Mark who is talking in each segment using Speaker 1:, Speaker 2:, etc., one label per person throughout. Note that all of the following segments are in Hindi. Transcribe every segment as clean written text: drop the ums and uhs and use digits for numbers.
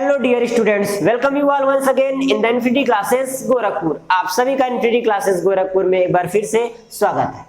Speaker 1: Hello dear students, welcome you all once again in the infinity classes Gorakhpur. आप सभी का इन्फिनिटी क्लासेस गोरखपुर में एक बार फिर से स्वागत है।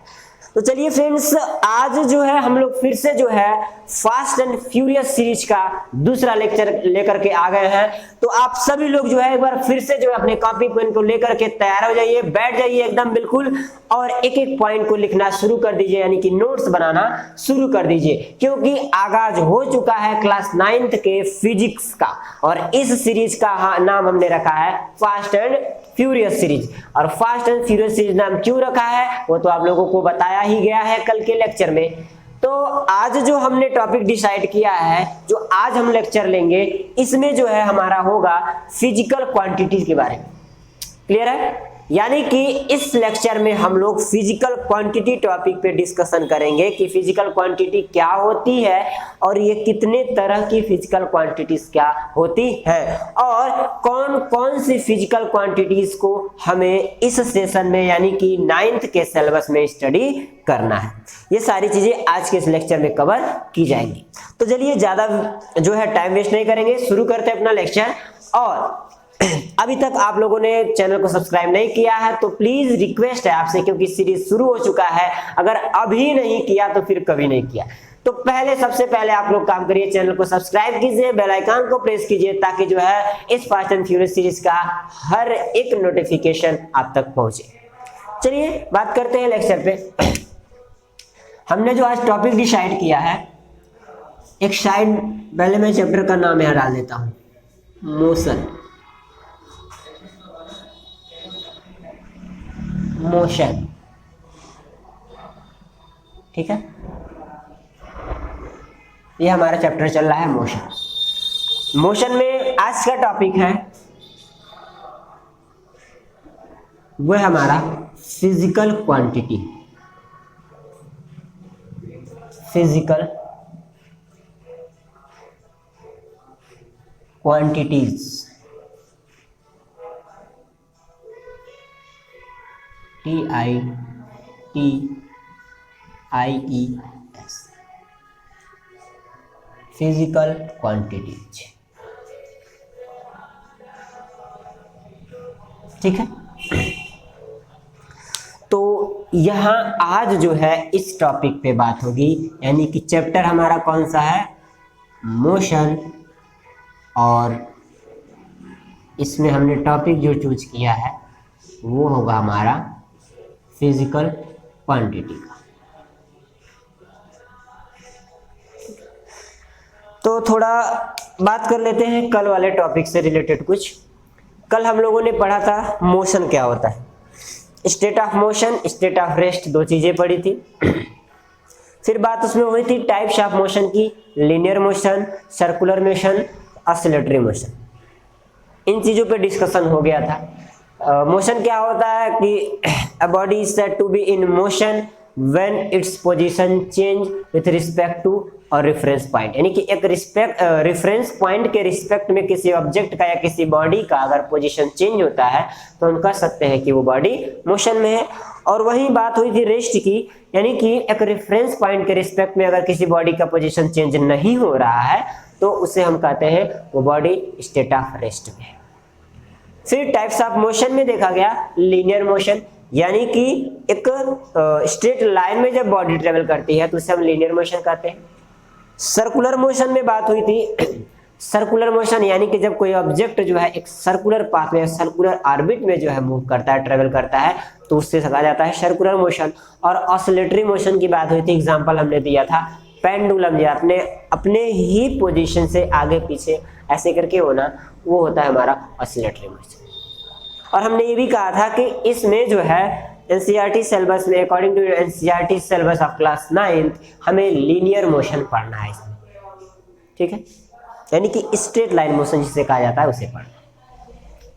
Speaker 1: तो चलिए फ्रेंड्स, आज जो है हम लोग फिर से जो है फास्ट एंड फ्यूरियस सीरीज का दूसरा लेक्चर लेकर के आ गए हैं। तो आप सभी लोग जो है एक बार फिर से जो है अपने कॉपी पेन को लेकर के तैयार हो जाइए, बैठ जाइए एकदम बिल्कुल, और एक एक पॉइंट को लिखना शुरू कर दीजिए, यानी कि नोट्स बनाना शुरू कर दीजिए, क्योंकि आगाज हो चुका है क्लास 9th के फिजिक्स का। और इस सीरीज का नाम हमने रखा है फास्ट एंड फ्यूरियस सीरीज। और फास्ट एंड फ्यूरियस सीरीज नाम क्यों रखा है वो तो आप लोगों को बताया ही गया है कल के लेक्चर में। तो आज जो हमने टॉपिक डिसाइड किया है, जो आज हम लेक्चर लेंगे, इसमें जो है हमारा होगा फिजिकल क्वांटिटीज के बारे में। क्लियर है? यानी कि इस लेक्चर में हम लोग फिजिकल क्वांटिटी टॉपिक पे डिस्कशन करेंगे कि फिजिकल क्वांटिटी क्या होती है और ये कितने तरह की फिजिकल क्वांटिटीज क्या होती है, और कौन कौन सी फिजिकल क्वांटिटीज को हमें इस सेशन में यानी कि 9th के सिलेबस में स्टडी करना है। ये सारी चीजें आज के इस लेक्चर में कवर की जाएंगी। तो चलिए ज्यादा जो है टाइम वेस्ट नहीं करेंगे, शुरू करते हैं अपना लेक्चर। और अभी तक आप लोगों ने चैनल को सब्सक्राइब नहीं किया है तो प्लीज रिक्वेस्ट है आपसे, क्योंकि सीरीज शुरू हो चुका है, अगर अभी नहीं किया तो फिर कभी नहीं किया। तो सबसे पहले आप लोग काम करिए, चैनल को सब्सक्राइब कीजिए, बेल आइकन को प्रेस कीजिए, ताकि जो है इस फास्ट एंड फ्यूरियस सीरीज का हर एक नोटिफिकेशन आप तक पहुंचे। चलिए बात करते हैं लेक्चर पे। हमने जो आज टॉपिक डिसाइड किया है, एक साइड पहले मैं चैप्टर का नाम यहाँ डाल देता हूँ, मोशन। मोशन, ठीक है, ये हमारा चैप्टर चल रहा है मोशन। मोशन में आज का टॉपिक है वो है हमारा physical quantity. Physical quantities, TITIES, physical quantities. ठीक है, तो यहां आज जो है इस टॉपिक पे बात होगी, यानी कि चैप्टर हमारा कौन सा है, मोशन। और इसमें हमने टॉपिक जो चूज किया है वो होगा हमारा फिजिकल क्वांटिटी का। तो थोड़ा बात कर लेते हैं कल वाले टॉपिक से रिलेटेड कुछ। कल हम लोगों ने पढ़ा था मोशन क्या होता है, state of motion, state of rest, दो चीजें पढ़ी थी। फिर बात उसमें हुई थी टाइप्स ऑफ मोशन की, linear motion, circular motion, oscillatory motion. इन चीजों पे डिस्कशन हो गया था। मोशन क्या होता है कि a body is said to be in motion when its position change with respect to और रेफरेंस पॉइंट, यानी कि एक रेफरेंस पॉइंट के रिस्पेक्ट में किसी ऑब्जेक्ट का या किसी बॉडी का अगर पोजीशन चेंज होता है तो हम कह सकते हैं कि वो बॉडी मोशन में है। और वही बात हुई थी रेस्ट की, यानी कि एक रेफरेंस पॉइंट के रिस्पेक्ट में अगर किसी बॉडी का पोजीशन चेंज नहीं हो रहा है तो उसे हम कहते हैं वो बॉडी स्टेट ऑफ रेस्ट में है। फिर टाइप्स ऑफ मोशन में देखा गया लीनियर मोशन, यानी कि एक स्ट्रेट लाइन में जब बॉडी ट्रेवल करती है तो उसे हम लीनियर मोशन कहते हैं। सर्कुलर मोशन में बात हुई थी, सर्कुलर मोशन यानी कि जब कोई ऑब्जेक्ट जो है एक सर्कुलर पाथ में, सर्कुलर ऑर्बिट में जो है मूव करता है, ट्रेवल करता है, तो उससे कहा जाता है सर्कुलर मोशन। और ऑसिलेटरी मोशन की बात हुई थी, एग्जांपल हमने दिया था पेंडुलम, जो अपने ही पोजीशन से आगे पीछे ऐसे करके होना, वो होता है हमारा ऑसिलेटरी मोशन। और हमने ये भी कहा था कि इसमें जो है एनसीईआरटी सिलेबस में, according to NCERT syllabus of class 9 हमें लीनियर मोशन पढ़ना है इसमें। ठीक है, यानी कि स्ट्रेट लाइन मोशन जिसे कहा जाता है उसे पढ़ना।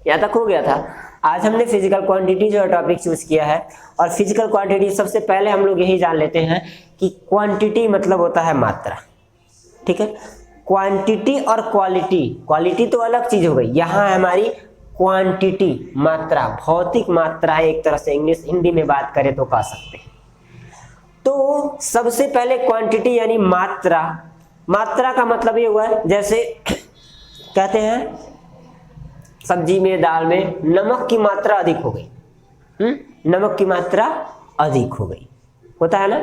Speaker 1: यहाँ तक हो गया था। आज हमने फिजिकल क्वांटिटी जो टॉपिक चूज किया है, और फिजिकल क्वांटिटी सबसे पहले हम लोग यही जान लेते हैं कि क्वांटिटी मतलब होता है मात्रा। ठीक है, क्वांटिटी और क्वालिटी, क्वालिटी तो अलग चीज हो गई, यहाँ है हमारी क्वांटिटी, मात्रा, भौतिक मात्रा है एक तरह से, इंग्लिश हिंदी में बात करें तो कह सकते हैं। तो सबसे पहले क्वांटिटी यानी मात्रा, मात्रा का मतलब ये हुआ है जैसे कहते हैं सब्जी में, दाल में नमक की मात्रा अधिक हो गई, नमक की मात्रा अधिक हो गई, होता है ना।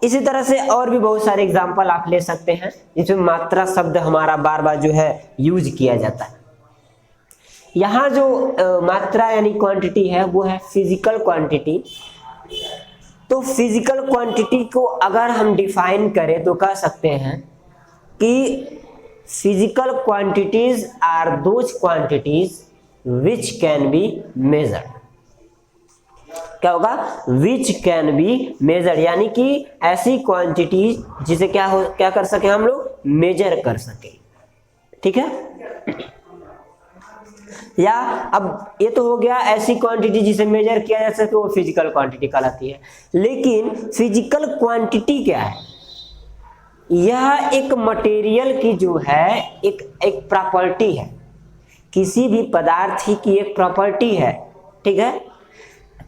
Speaker 1: इसी तरह से और भी बहुत सारे एग्जाम्पल आप ले सकते हैं जिसमें मात्रा शब्द हमारा बार बार जो है यूज किया जाता है। यहाँ जो मात्रा यानी क्वांटिटी है वो है फिजिकल क्वांटिटी। तो फिजिकल क्वांटिटी को अगर हम डिफाइन करें तो कह सकते हैं कि physical quantities are those quantities which can be measured. क्या होगा? विच कैन बी मेजर्ड, यानी कि ऐसी क्वांटिटी जिसे क्या कर सके हम लोग, मेजर कर सके। ठीक है, या अब ये तो हो गया ऐसी क्वांटिटी जिसे मेजर किया जा सके, वो फिजिकल क्वांटिटी कहलाती है। लेकिन फिजिकल क्वांटिटी क्या है? यह एक मटेरियल की जो है एक प्रॉपर्टी है, किसी भी पदार्थ की एक प्रॉपर्टी है। ठीक है,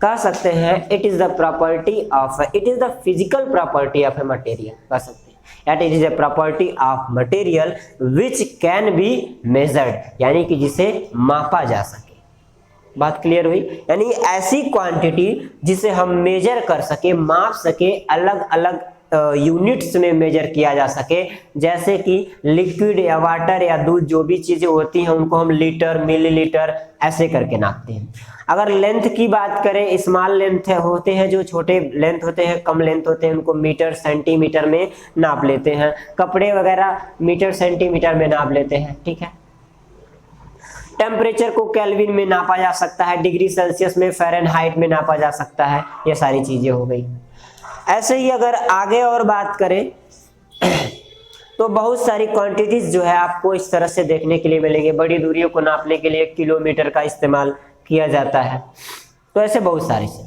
Speaker 1: कह सकते हैं it is the property of, it is the physical property of a material, कह सकते हैं it is a property of material which can be measured, यानी कि जिसे मापा जा सके। बात क्लियर हुई? यानी ऐसी क्वांटिटी जिसे हम मेजर कर सके, माप सके, अलग अलग यूनिट्स में मेजर किया जा सके। जैसे कि लिक्विड या वाटर या दूध, जो भी चीजें होती हैं उनको हम लीटर, मिलीलीटर ऐसे करके नापते हैं। अगर लेंथ की बात करें, स्मॉल लेंथ होते हैं, जो छोटे लेंथ होते हैं, कम लेंथ होते हैं, उनको मीटर सेंटीमीटर में नाप लेते हैं। कपड़े वगैरह मीटर सेंटीमीटर में नाप लेते हैं। ठीक है, टेम्परेचर को केल्विन में नापा जा सकता है, डिग्री सेल्सियस में, फ़ारेनहाइट में नापा जा सकता है। ये सारी चीजें हो गई। ऐसे ही अगर आगे और बात करें तो बहुत सारी क्वांटिटीज जो है आपको इस तरह से देखने के लिए मिलेंगे। बड़ी दूरियों को नापने के लिए किलोमीटर का इस्तेमाल किया जाता है। तो ऐसे बहुत सारे से,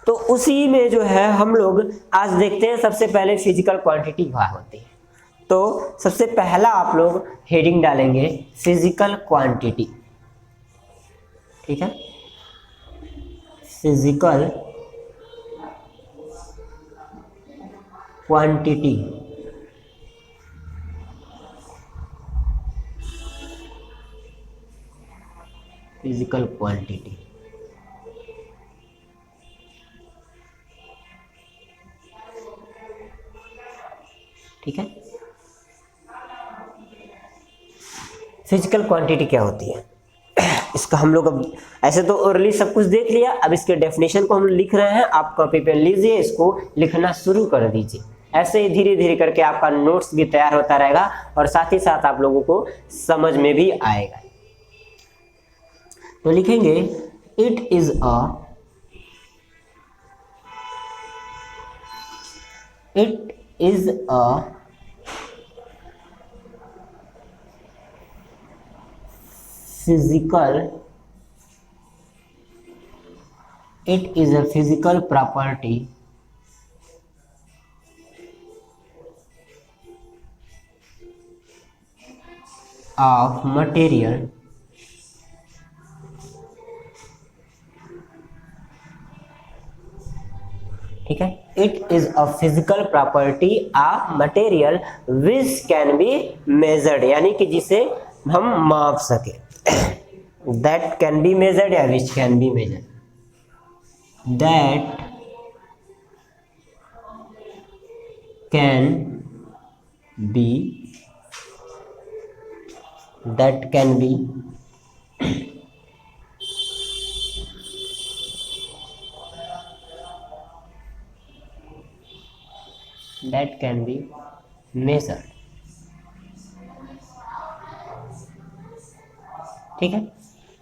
Speaker 1: तो उसी में जो है हम लोग आज देखते हैं सबसे पहले फिजिकल क्वांटिटी क्या होती है। तो सबसे पहला आप लोग हेडिंग डालेंगे फिजिकल क्वांटिटी। ठीक है, फिजिकल क्वांटिटी। फिजिकल क्वांटिटी, ठीक है। फिजिकल क्वांटिटी क्या होती है इसका हम लोग अब ऐसे तो ओरली सब कुछ देख लिया। अब इसके डेफिनेशन को हम लिख रहे हैं। आप कॉपी पेन लीजिए, इसको लिखना शुरू कर दीजिए। ऐसे ही धीरे धीरे करके आपका नोट्स भी तैयार होता रहेगा और साथ ही साथ आप लोगों को समझ में भी आएगा। तो लिखेंगे it is a physical property of material ठीक है। It is a physical property of material which can be measured, यानी कि जिसे हम माप सके। दैट कैन बी मेजर्ड या which can be measured, that can be, that can be measured। ठीक है,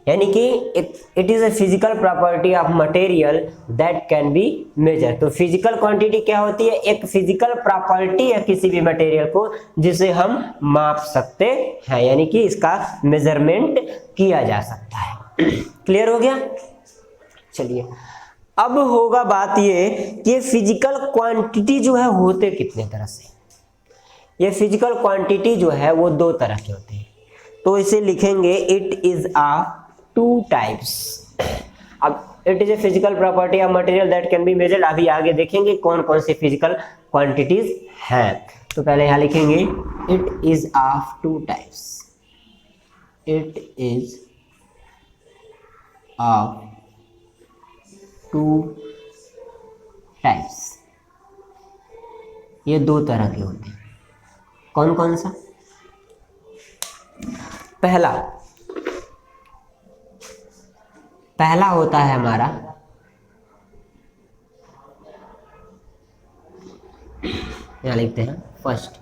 Speaker 1: यानी कि it is a physical property of material that can be measure. तो फिजिकल क्वांटिटी क्या होती है? एक फिजिकल प्रॉपर्टी है किसी भी मटेरियल को जिसे हम माप सकते हैं, यानी कि इसका मेजरमेंट किया जा सकता है। क्लियर हो गया? चलिए अब होगा बात ये कि फिजिकल क्वांटिटी जो है होते कितने तरह से। ये फिजिकल क्वांटिटी जो है वो दो तरह के होते हैं। तो इसे लिखेंगे it is of two types. अब it is a physical property of material that can be measured. अभी आगे देखेंगे कौन कौन सी फिजिकल क्वांटिटीज हैं। तो पहले यहां लिखेंगे it is of two types, it is of two types. ये दो तरह के होते हैं। कौन कौन सा? पहला होता है हमारा यहां लिखते हैं फर्स्ट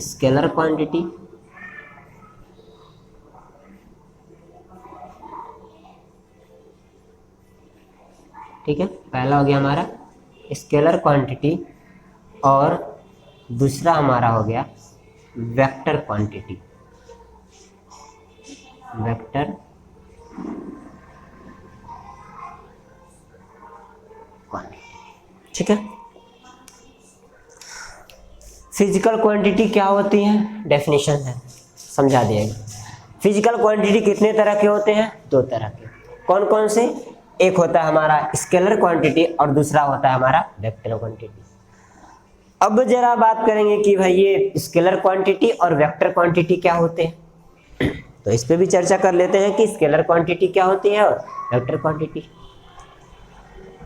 Speaker 1: स्केलर क्वांटिटी, ठीक है, पहला हो गया हमारा स्केलर क्वांटिटी और दूसरा हमारा हो गया वेक्टर क्वांटिटी, वेक्टर क्वांटिटी, ठीक है। फिजिकल क्वांटिटी क्या होती है? डेफिनेशन है, समझा दिएगा। फिजिकल क्वांटिटी कितने तरह के होते हैं? दो तरह के। कौन कौन से? एक होता है हमारा स्केलर क्वांटिटी और दूसरा होता है हमारा वेक्टर क्वांटिटी। अब जरा बात करेंगे कि भाई ये स्केलर क्वांटिटी और वेक्टर क्वांटिटी क्या होते हैं, तो इस पे भी चर्चा कर लेते हैं कि स्केलर क्वांटिटी क्या होती है और वेक्टर क्वांटिटी।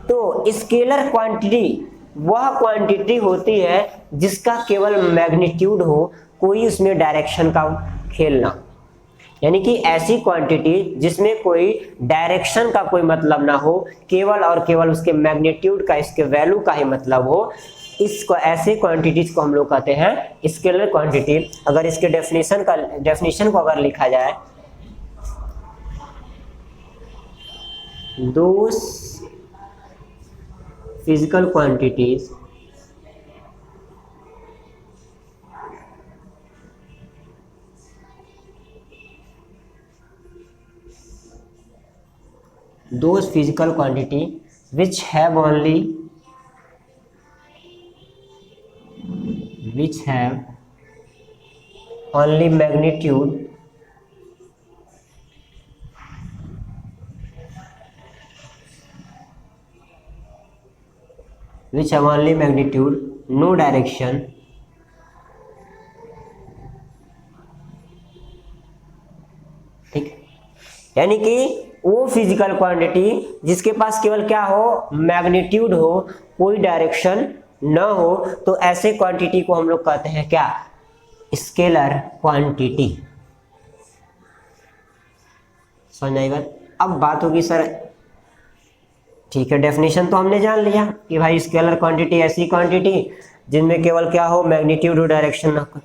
Speaker 1: तो स्केलर क्वांटिटी वह क्वांटिटी होती है जिसका केवल मैग्नीट्यूड हो, कोई उसमें डायरेक्शन का खेल ना हो। यानी कि ऐसी क्वांटिटी जिसमें कोई डायरेक्शन का कोई मतलब ना हो, केवल और केवल उसके मैग्नीट्यूड का, इसके वैल्यू का ही मतलब हो, इसको ऐसे क्वांटिटीज को हम लोग कहते हैं स्केलर क्वांटिटी। अगर इसके डेफिनेशन को अगर लिखा जाए, those physical quantities those physical quantity which have only magnitude no direction, ठीक। यानी कि वो फिजिकल क्वांटिटी जिसके पास केवल क्या हो? मैग्नीट्यूड हो, कोई डायरेक्शन न हो, तो ऐसे क्वांटिटी को हम लोग कहते हैं क्या? Scalar quantity. समझ आई बात? अब बात होगी सर, ठीक है, डेफिनेशन तो हमने जान लिया कि भाई स्केलर क्वांटिटी ऐसी क्वांटिटी जिनमें केवल क्या हो? मैग्नीट्यूड और डायरेक्शन न हो।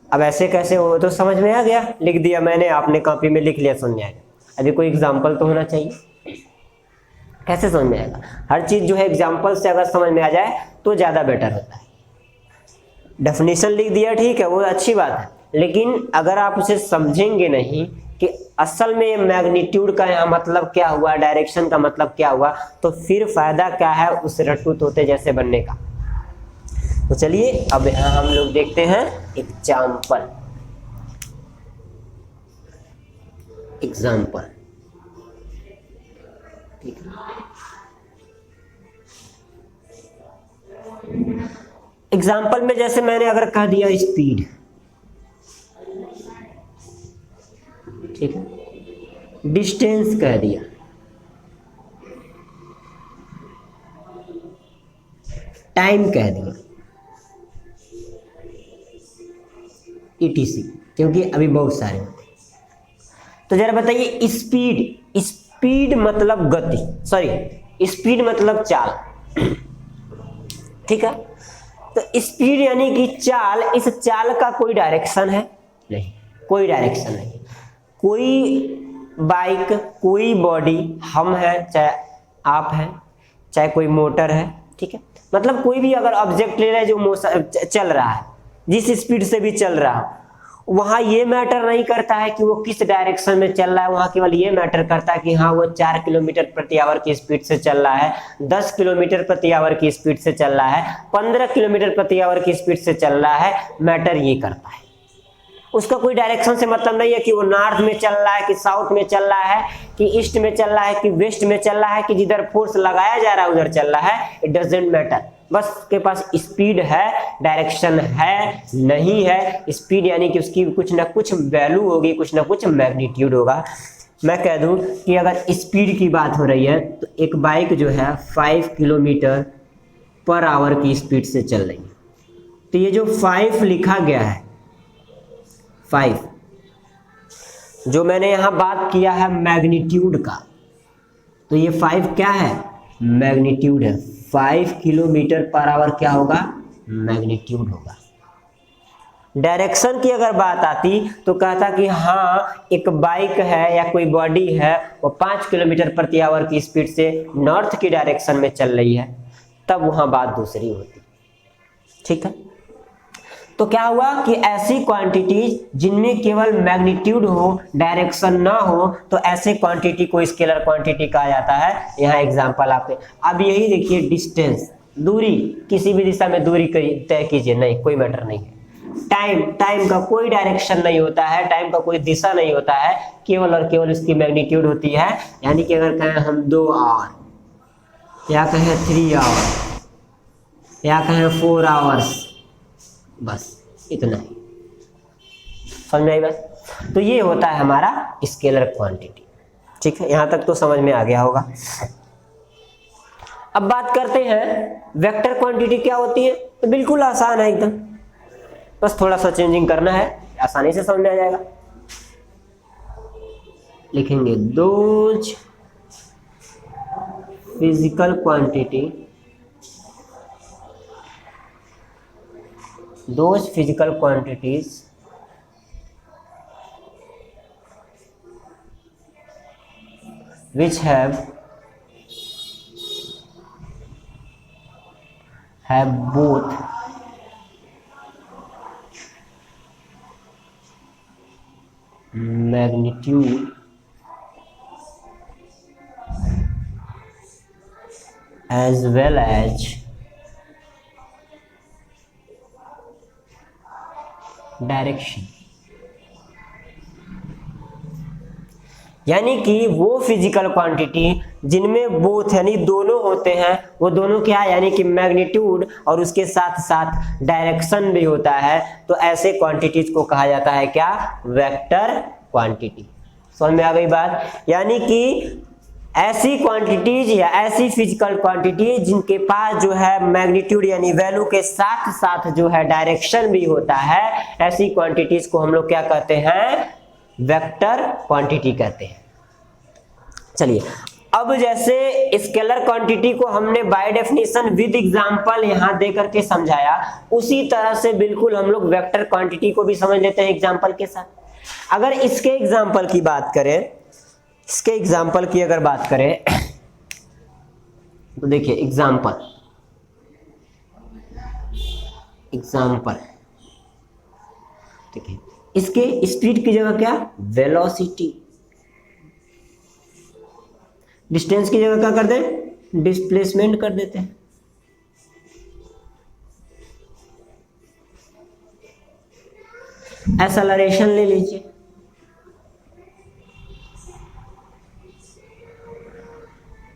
Speaker 1: अब ऐसे कैसे हो? तो समझ में आ गया, लिख दिया मैंने, आपने कॉपी में लिख लिया, समझ आएगा। अभी कोई एग्जाम्पल तो होना चाहिए, कैसे समझ में आएगा? हर चीज जो है एग्जाम्पल से अगर समझ में आ जाए तो ज्यादा बेटर होता है। डेफिनेशन लिख दिया, ठीक है, वो अच्छी बात है, लेकिन अगर आप उसे समझेंगे नहीं कि असल में मैग्नीट्यूड का यहाँ मतलब क्या हुआ, डायरेक्शन का मतलब क्या हुआ, तो फिर फायदा क्या है उस रट्टू तोते जैसे बनने का। तो चलिए अब यहाँ हम लोग देखते हैं एग्जाम्पल। ठीक है, एग्जाम्पल में जैसे मैंने अगर कह दिया स्पीड, ठीक है, डिस्टेंस कह दिया, टाइम कह दिया, ETC, क्योंकि अभी बहुत सारे होते हैं। तो जरा बताइए स्पीड मतलब गति, सॉरी स्पीड मतलब चाल, ठीक है। तो स्पीड यानी कि चाल, इस चाल का कोई डायरेक्शन है नहीं, कोई डायरेक्शन नहीं। कोई बाइक, कोई बॉडी, हम हैं चाहे आप हैं, चाहे कोई मोटर है, ठीक है, मतलब कोई भी अगर ऑब्जेक्ट ले रहा है जो चल रहा है, जिस स्पीड से भी चल रहा है, वहां ये मैटर नहीं करता है कि वो किस डायरेक्शन में चल रहा है, वहां केवल ये मैटर करता है कि हाँ वो 4 किलोमीटर प्रति आवर की स्पीड से चल रहा है, 10 किलोमीटर प्रति आवर की स्पीड से चल रहा है, 15 किलोमीटर प्रति आवर की स्पीड से चल रहा है, मैटर ये करता है। उसका कोई डायरेक्शन से मतलब नहीं है कि वो नॉर्थ में चल रहा है कि साउथ में चल रहा है कि ईस्ट में चल रहा है कि वेस्ट में चल रहा है कि जिधर फोर्स लगाया जा रहा है उधर चल रहा है, इट डजंट मैटर। बस के पास स्पीड है, डायरेक्शन है नहीं है। स्पीड यानी कि उसकी कुछ ना कुछ वैल्यू होगी, कुछ ना कुछ मैग्नीट्यूड होगा। मैं कह दूं कि अगर स्पीड की बात हो रही है तो एक बाइक जो है 5 किलोमीटर पर आवर की स्पीड से चल रही है। तो ये जो 5 लिखा गया है, 5 जो मैंने यहाँ बात किया है मैग्नीट्यूड का, तो ये 5 क्या है? मैग्नीट्यूड है। 5 किलोमीटर पर आवर क्या होगा? मैग्नीट्यूड होगा। डायरेक्शन की अगर बात आती तो कहता कि हाँ एक बाइक है या कोई बॉडी है वो 5 किलोमीटर प्रति आवर की स्पीड से नॉर्थ की डायरेक्शन में चल रही है, तब वहां बात दूसरी होती। ठीक है, तो क्या हुआ कि ऐसी क्वांटिटीज जिनमें केवल मैग्नीट्यूड हो, डायरेक्शन ना हो, तो ऐसे क्वांटिटी को स्केलर क्वांटिटी कहा जाता है। यहाँ एग्जांपल आपके अब यही देखिए, डिस्टेंस, दूरी, किसी भी दिशा में दूरी तय कीजिए, नहीं कोई मैटर नहीं है। टाइम का कोई डायरेक्शन नहीं होता है, टाइम का कोई दिशा नहीं होता है, केवल और केवल उसकी मैग्नीट्यूड होती है। यानी कि अगर कहें हम 2 आवर या कहें 3 आवर या कहें 4 आवर्स, बस इतना ही। समझ में आई बात? तो ये होता है हमारा स्केलर क्वांटिटी। ठीक है, यहां तक तो समझ में आ गया होगा। अब बात करते हैं वेक्टर क्वांटिटी क्या होती है। तो बिल्कुल आसान है एकदम, बस थोड़ा सा चेंजिंग करना है, आसानी से समझ में आ जाएगा। लिखेंगे those physical quantity, those physical quantities which have both magnitude as well as direction. यानी कि वो फिजिकल क्वांटिटी जिनमें बोथ यानी दोनों होते हैं, वो दोनों क्या है? यानी कि मैग्नीट्यूड और उसके साथ साथ डायरेक्शन भी होता है, तो ऐसे क्वांटिटीज को कहा जाता है क्या? Vector quantity. समझ में आ गई बात? यानी कि ऐसी क्वांटिटीज या ऐसी फिजिकल क्वांटिटी जिनके पास जो है मैग्नीट्यूड यानी वैल्यू के साथ साथ जो है डायरेक्शन भी होता है, ऐसी क्वांटिटीज को हम लोग क्या कहते हैं? वेक्टर क्वांटिटी कहते हैं। चलिए, अब जैसे स्केलर क्वांटिटी को हमने बाय डेफिनेशन विद एग्जांपल यहां दे करके समझाया, उसी तरह से बिल्कुल हम लोग वेक्टर क्वांटिटी को भी समझ लेते हैं एग्जांपल के साथ। अगर इसके एग्जांपल की बात करें, इसके एग्जाम्पल की अगर बात करें तो देखिए एग्जाम्पल ठीक है, इसके स्पीड की जगह क्या? वेलोसिटी। डिस्टेंस की जगह क्या कर दें? डिस्प्लेसमेंट कर देते हैं। एक्सेलरेशन ले लीजिए,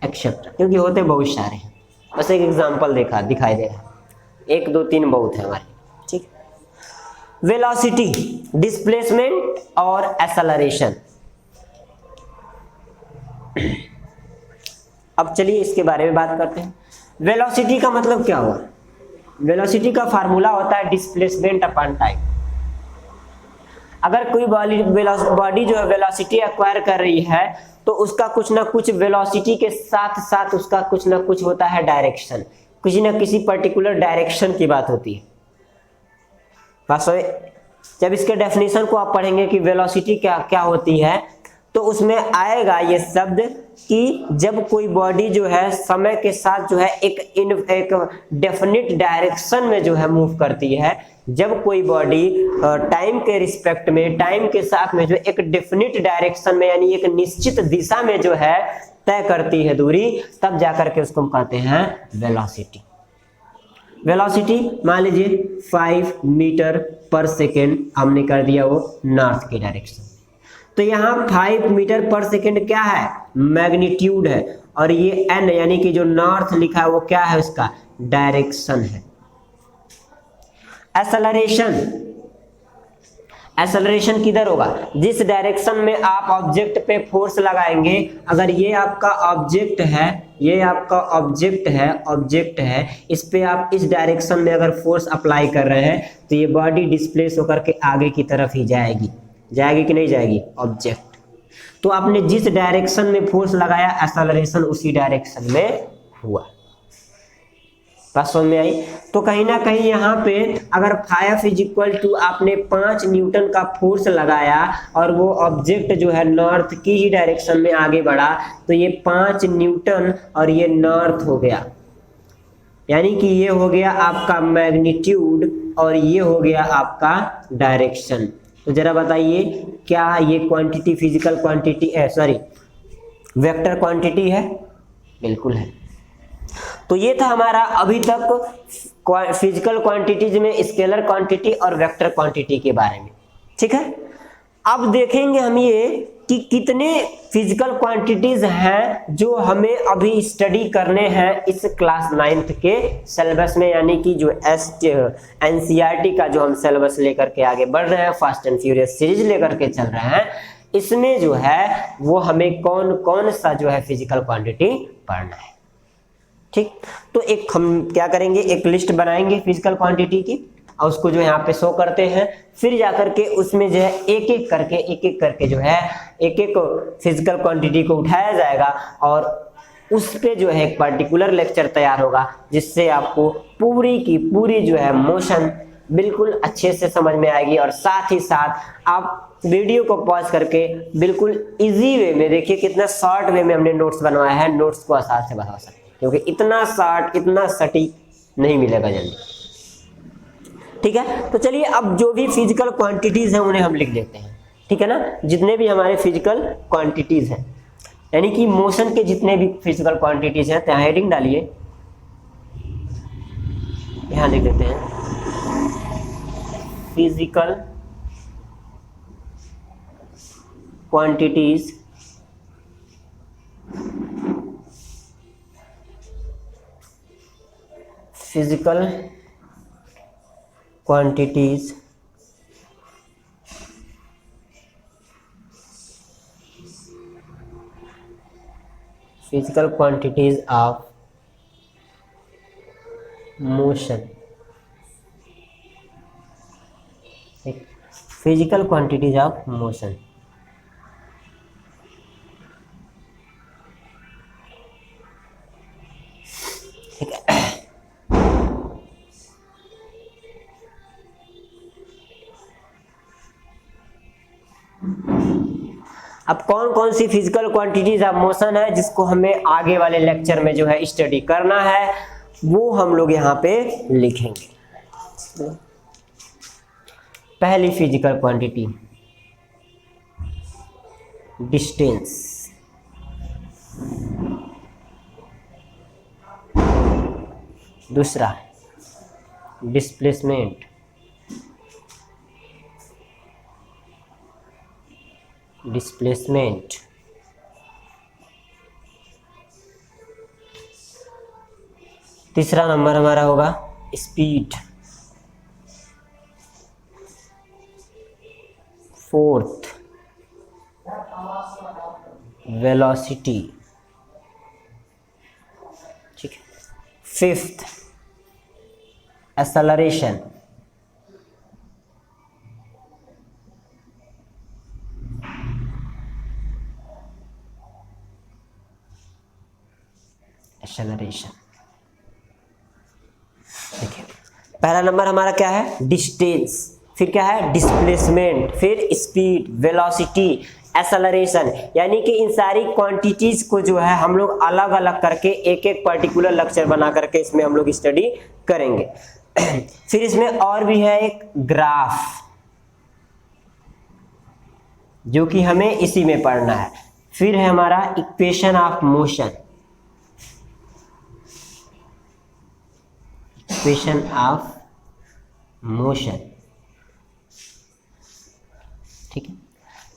Speaker 1: एक्सेट्रा, क्योंकि होते बहुत सारे हैं, बस एक एग्जांपल दिखाई दे रहा है, 1 2 3 बहुत है हमारे। ठीक, वेलोसिटी, डिस्प्लेसमेंट और एक्सेलरेशन। अब चलिए इसके बारे में बात करते हैं। वेलोसिटी का मतलब क्या हुआ? वेलोसिटी का फार्मूला होता है डिस्प्लेसमेंट अपॉन टाइम। अगर कोई बॉडी जो है वेलोसिटी एक्वायर कर रही है, तो उसका कुछ ना कुछ वेलोसिटी के साथ साथ उसका कुछ ना कुछ होता है डायरेक्शन, किसी ना किसी पर्टिकुलर डायरेक्शन की बात होती है। बस जब इसके डेफिनेशन को आप पढ़ेंगे कि वेलोसिटी क्या क्या होती है, तो उसमें आएगा ये शब्द कि जब कोई बॉडी जो है समय के साथ जो है एक डेफिनिट डायरेक्शन में जो है मूव करती है, जब कोई बॉडी टाइम के रिस्पेक्ट में, टाइम के साथ में जो एक डेफिनिट डायरेक्शन में यानी एक निश्चित दिशा में जो है तय करती है दूरी, तब जाकर के उसको हम कहते हैं वेलोसिटी। वेलोसिटी मान लीजिए 5 मीटर पर सेकेंड हमने कर दिया वो नॉर्थ की डायरेक्शन, तो यहाँ 5 मीटर पर सेकेंड क्या है? मैग्नीट्यूड है, और ये n यानी कि जो नॉर्थ लिखा है वो क्या है? उसका डायरेक्शन है। एक्सेलरेशन किधर होगा? जिस डायरेक्शन में आप ऑब्जेक्ट पे फोर्स लगाएंगे, अगर ये आपका ऑब्जेक्ट है, ये आपका ऑब्जेक्ट है, इस पे आप इस डायरेक्शन में अगर फोर्स अप्लाई कर रहे हैं तो ये बॉडी डिस्प्लेस होकर के आगे की तरफ ही जाएगी कि नहीं जाएगी? ऑब्जेक्ट। तो आपने जिस डायरेक्शन में फोर्स लगाया, एक्सेलरेशन उसी डायरेक्शन में हुआ। बात समझ में आई? तो कहीं ना कहीं यहाँ पे अगर F इज इक्वल टू आपने 5 न्यूटन का फोर्स लगाया और वो ऑब्जेक्ट जो है नॉर्थ की ही डायरेक्शन में आगे बढ़ा, तो ये 5 न्यूटन और ये नॉर्थ हो गया, यानी कि ये हो गया आपका मैग्नीट्यूड और ये हो गया आपका डायरेक्शन। तो जरा बताइए, क्या ये क्वांटिटी फिजिकल क्वांटिटी है, सॉरी वेक्टर क्वांटिटी है? बिल्कुल है। तो ये था हमारा अभी तक फिजिकल क्वांटिटीज में स्केलर क्वांटिटी और वेक्टर क्वांटिटी के बारे में। ठीक है, अब देखेंगे हम ये कि कितने फिजिकल क्वांटिटीज हैं जो हमें अभी स्टडी करने हैं इस क्लास 9th के सिलेबस में, यानी कि जो NCERT का जो हम सिलेबस लेकर के आगे बढ़ रहे हैं, फास्ट एंड फ्यूरियस सीरीज लेकर के चल रहे हैं, इसमें जो है वो हमें कौन कौन सा जो है फिजिकल क्वांटिटी पढ़ना है। ठीक, तो एक हम क्या करेंगे, एक लिस्ट बनाएंगे फिजिकल क्वांटिटी की और उसको जो यहाँ पे शो करते हैं, फिर जाकर के उसमें जो है एक एक करके जो है एक एक फिजिकल क्वांटिटी को उठाया जाएगा और उस पे जो है एक पर्टिकुलर लेक्चर तैयार होगा, जिससे आपको पूरी की पूरी जो है मोशन बिल्कुल अच्छे से समझ में आएगी और साथ ही साथ आप वीडियो को पॉज करके बिल्कुल इजी वे में, देखिए कितना शॉर्ट वे में हमने नोट्स बनवाया है, नोट्स को आसानी से बना सकते हैं, क्योंकि इतना शॉर्ट इतना सटीक नहीं मिलेगा जल्दी। ठीक है, तो चलिए अब जो भी फिजिकल क्वांटिटीज हैं उन्हें हम लिख लेते हैं। ठीक है ना, जितने भी हमारे फिजिकल क्वांटिटीज हैं, यानी कि मोशन के जितने भी फिजिकल क्वांटिटीज हैं, यहाँ हेडिंग डालिए, यहाँ लिख देते हैं physical quantities physical quantities of motion. Physical quantities of motion, ठीक है। अब कौन कौन सी फिजिकल क्वांटिटीज ऑफ मोशन है जिसको हमें आगे वाले लेक्चर में जो है स्टडी करना है, वो हम लोग यहाँ पे लिखेंगे। पहली फिजिकल क्वांटिटी डिस्टेंस, दूसरा डिस्प्लेसमेंट, तीसरा नंबर हमारा होगा स्पीड, फोर्थ वेलोसिटी, ठीक है। फिफ्थ एक्सेलरेशन, ठीक है। पहला नंबर हमारा क्या है? डिस्टेंस, फिर क्या है? डिस्प्लेसमेंट, फिर स्पीड, वेलोसिटी, एक्सेलरेशन, यानी कि इन सारी क्वांटिटीज को जो है हम लोग अलग अलग करके एक एक पर्टिकुलर लेक्चर बना करके इसमें हम लोग स्टडी करेंगे। फिर इसमें और भी है एक ग्राफ, जो कि हमें इसी में पढ़ना है। फिर है हमारा इक्वेशन ऑफ मोशन, ठीक है।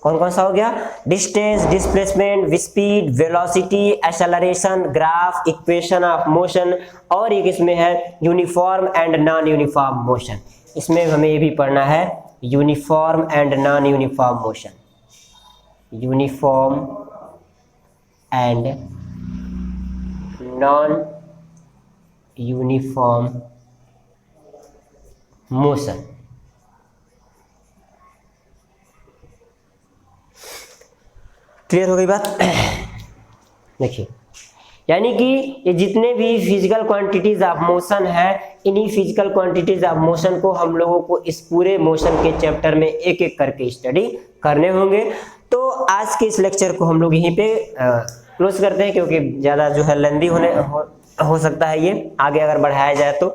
Speaker 1: कौन कौन सा हो गया? Distance, displacement, speed, velocity, acceleration, graph, equation of motion, और एक इसमें है uniform and non uniform motion. इसमें हमें ये भी पढ़ना है uniform and non uniform motion, uniform and non uniform motion. Clear हो गई बात? देखिए, यानी कि ये जितने भी फिजिकल क्वांटिटीज ऑफ मोशन है, इन्हीं फिजिकल क्वांटिटीज ऑफ मोशन को हम लोगों को इस पूरे मोशन के चैप्टर में एक एक करके स्टडी करने होंगे। तो आज के इस लेक्चर को हम लोग यहीं पे क्लोज करते हैं, क्योंकि ज़्यादा जो है लेंदी हो सकता है ये आगे अगर बढ़ाया जाए तो।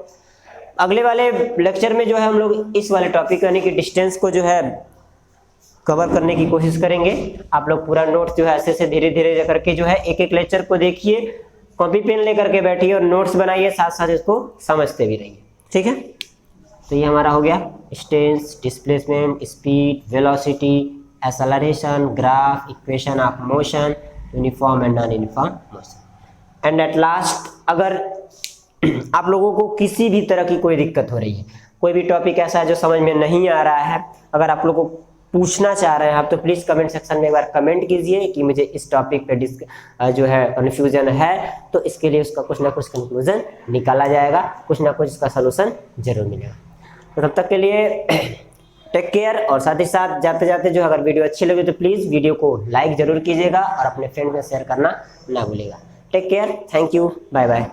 Speaker 1: अगले वाले लेक्चर में जो है हम लोग इस वाले टॉपिक यानी कि डिस्टेंस को जो है कवर करने की कोशिश करेंगे। आप लोग पूरा नोट्स जो है ऐसे से धीरे धीरे करके जो है एक एक लेक्चर को देखिए, कॉपी पेन लेकर के बैठिए और नोट्स बनाइए, साथ साथ इसको समझते भी रहिए, ठीक है। तो ये हमारा हो गया distance, displacement, speed, velocity, acceleration, graph, equation of motion, uniform and non uniform motion. And at last, अगर आप लोगों को किसी भी तरह की कोई दिक्कत हो रही है, कोई भी टॉपिक ऐसा है जो समझ में नहीं आ रहा है, अगर आप लोगों को पूछना चाह रहे हैं आप, तो प्लीज़ कमेंट सेक्शन में एक बार कमेंट कीजिए कि मुझे इस टॉपिक पे जो है कन्फ्यूजन है, तो इसके लिए उसका कुछ ना कुछ कंक्लूजन निकाला जाएगा, कुछ ना कुछ इसका सलूशन जरूर मिलेगा। तो तब तक के लिए टेक केयर, और साथ ही साथ जाते जाते जो अगर वीडियो अच्छी लगे तो प्लीज़ वीडियो को लाइक जरूर कीजिएगा और अपने फ्रेंड में शेयर करना ना भूलिएगा। Take care, thank you, bye bye.